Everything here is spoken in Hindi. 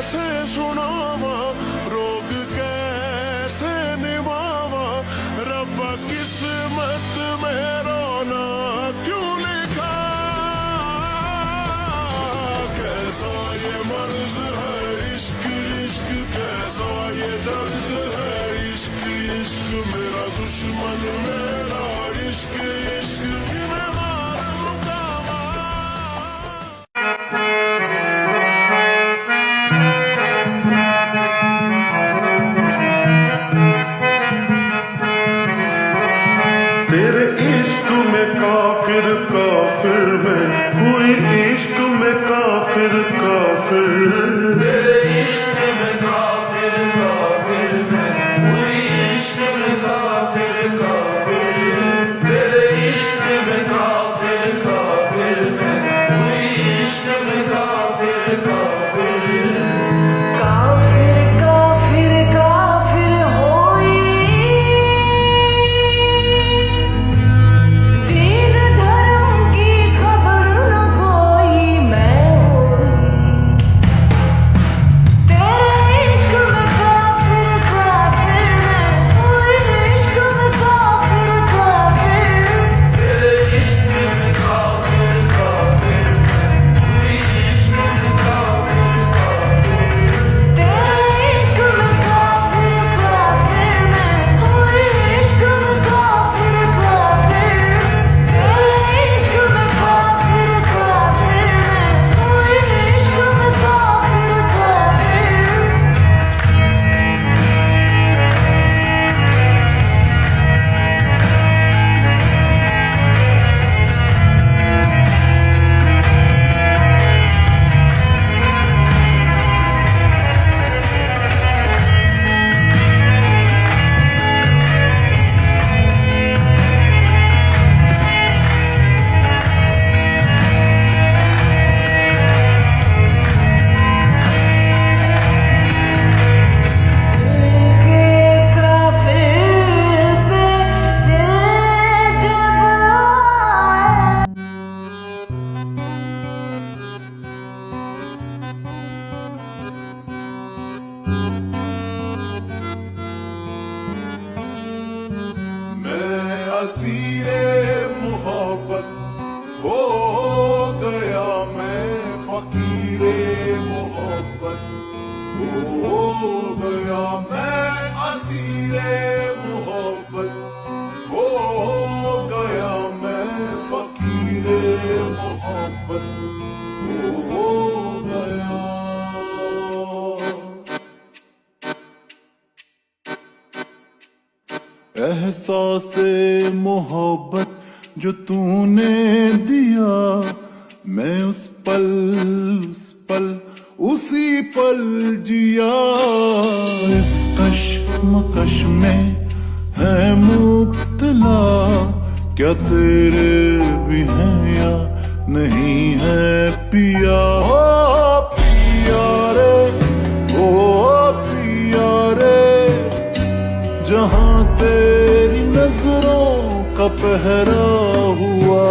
कैसे सुनावा, रोग कैसे निभावा, रब्बा किस्मत में रोना क्यों लिखा। कैसा ये मर्ज है इश्क इश्क, कैसा ये दर्द है इश्क इश्क, मेरा दुश्मन मेरा इश्क इश्क मैं मारूं कामा। तेरे इश्क में काफिर काफिर में, कोई इश्क में काफिर काफिर, तेरे इश्क में काफिर काफिर में, कोई इश्क में काफिर काफिर, तेरे इश्क में काफिर काफिर में, कोई इश्क में काफिर काफिर। काफिर काफिर काफिर होई, दीन धर्म की खबर न कोई मैं होई। तेरे इश्क में काफिर काफिर मैं, कोई इश्क में काफिर काफिर, तेरे इश्क में काफिर काफिर में, कोई इश्क में काफिर काफिर, तेरे इश्क में काफिर काफिर मैं, कोई इश्क में काफिर काफिर, तेरे इश्क में काफिर काफिर मैं, कोई इश्क में काफिर के काफिर पे दिल जब आए। मैं असीरे मोहब्बत हो गया, मैं फकीरे मोहब्बत हो गया, मैं असीरे मोहब्बत हो गया, मैं फकीरे मोहब्बत हो गया। एहसासे मोहब्बत जो तूने दिया, मैं उस पल उसी पल जिया। इस कश्मकश में है मुब्तला, क्या तेरे भी हैं या नहीं है पिया। ओ पिया रे, ओ पिया रे, जहां तेरी नजरों का पहरा हुआ।